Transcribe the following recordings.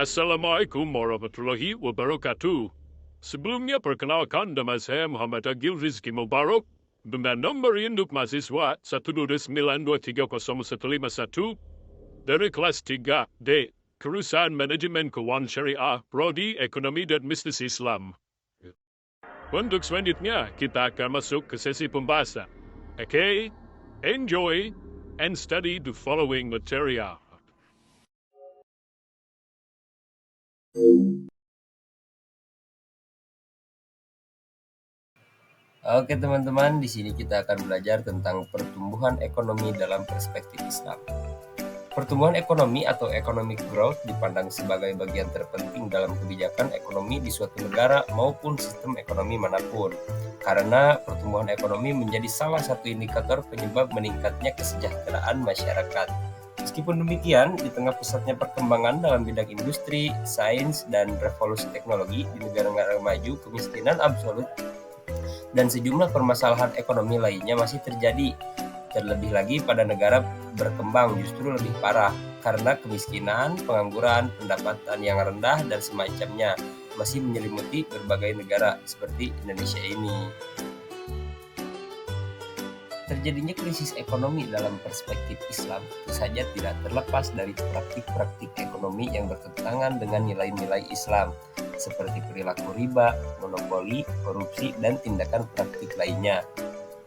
Assalamualaikum warahmatullahi wabarakatuh. Sebelumnya perkenalkan nama saya Muhammad Agil Rizky Mubarak, dengan nomor induk mahasiswa 129230151 dari kelas 3D, Jurusan Manajemen Keuangan Syariah, Prodi Ekonomi dan Bisnis Islam. Untuk selanjutnya, kita akan masuk ke sesi pembahasan. Okay, enjoy and study the following material. Oke teman-teman, di sini kita akan belajar tentang pertumbuhan ekonomi dalam perspektif Islam. Pertumbuhan ekonomi atau economic growth dipandang sebagai bagian terpenting dalam kebijakan ekonomi di suatu negara maupun sistem ekonomi manapun. Karena pertumbuhan ekonomi menjadi salah satu indikator penyebab meningkatnya kesejahteraan masyarakat. Meskipun demikian, di tengah pesatnya perkembangan dalam bidang industri, sains, dan revolusi teknologi di negara-negara maju, kemiskinan absolut dan sejumlah permasalahan ekonomi lainnya masih terjadi. Terlebih lagi pada negara berkembang justru lebih parah karena kemiskinan, pengangguran, pendapatan yang rendah, dan semacamnya masih menyelimuti berbagai negara seperti Indonesia ini. Terjadinya krisis ekonomi dalam perspektif Islam tentu saja tidak terlepas dari praktik-praktik ekonomi yang bertentangan dengan nilai-nilai Islam, seperti perilaku riba, monopoli, korupsi, dan tindakan praktik lainnya.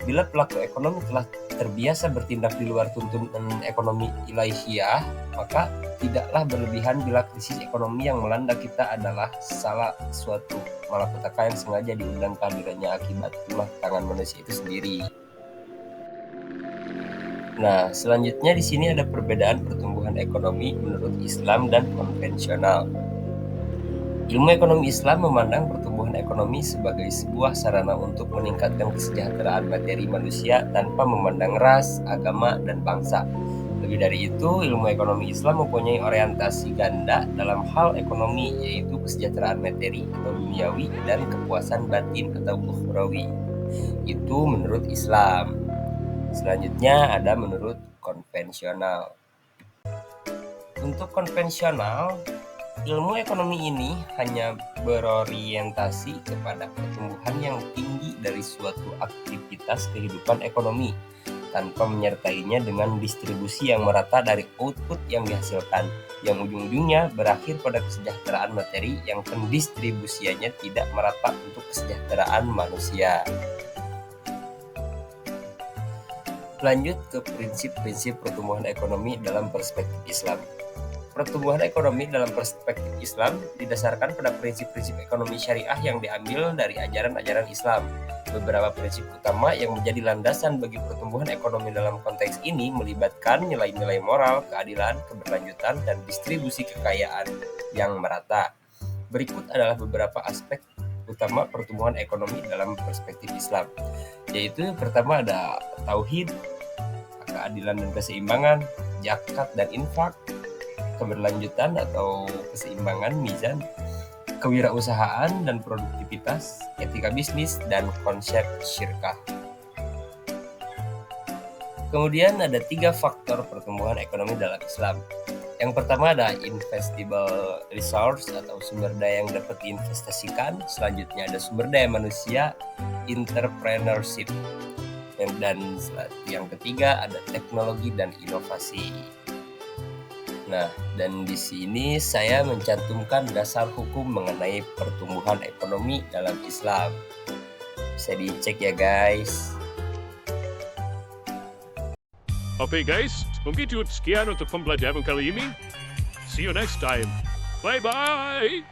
Bila pelaku ekonomi telah terbiasa bertindak di luar tuntunan ekonomi ilahiyah, maka tidaklah berlebihan bila krisis ekonomi yang melanda kita adalah salah suatu malapetaka yang sengaja diundang kehadirannya akibat ulah tangan manusia itu sendiri. Nah, selanjutnya di sini ada perbedaan pertumbuhan ekonomi menurut Islam dan konvensional. Ilmu ekonomi Islam memandang pertumbuhan ekonomi sebagai sebuah sarana untuk meningkatkan kesejahteraan materi manusia tanpa memandang ras, agama, dan bangsa. Lebih dari itu, ilmu ekonomi Islam mempunyai orientasi ganda dalam hal ekonomi, yaitu kesejahteraan materi atau duniawi dan kepuasan batin atau ukhrawi. Itu menurut Islam. Selanjutnya ada menurut konvensional. Untuk konvensional, ilmu ekonomi ini hanya berorientasi kepada pertumbuhan yang tinggi dari suatu aktivitas kehidupan ekonomi, tanpa menyertainya dengan distribusi yang merata dari output yang dihasilkan, yang ujung-ujungnya berakhir pada kesejahteraan materi yang pendistribusiannya tidak merata untuk kesejahteraan manusia. Lanjut ke prinsip-prinsip pertumbuhan ekonomi dalam perspektif Islam. Pertumbuhan ekonomi dalam perspektif Islam didasarkan pada prinsip-prinsip ekonomi syariah yang diambil dari ajaran-ajaran Islam. Beberapa prinsip utama yang menjadi landasan bagi pertumbuhan ekonomi dalam konteks ini melibatkan nilai-nilai moral, keadilan, keberlanjutan, dan distribusi kekayaan yang merata. Berikut adalah beberapa aspek utama pertumbuhan ekonomi dalam perspektif Islam, yaitu pertama ada tauhid, keadilan dan keseimbangan, zakat dan infak, keberlanjutan atau keseimbangan mizan, kewirausahaan dan produktivitas, etika bisnis, dan konsep syirkah. Kemudian ada 3 faktor pertumbuhan ekonomi dalam Islam. Yang pertama ada investable resource atau sumber daya yang dapat diinvestasikan. Selanjutnya ada sumber daya manusia, entrepreneurship. Dan yang ketiga ada teknologi dan inovasi. Nah, dan di sini saya mencantumkan dasar hukum mengenai pertumbuhan ekonomi dalam Islam. Bisa dicek ya guys. Oke guys, mungkin cukup sekian untuk pembelajaran kali ini. See you next time. Bye-bye.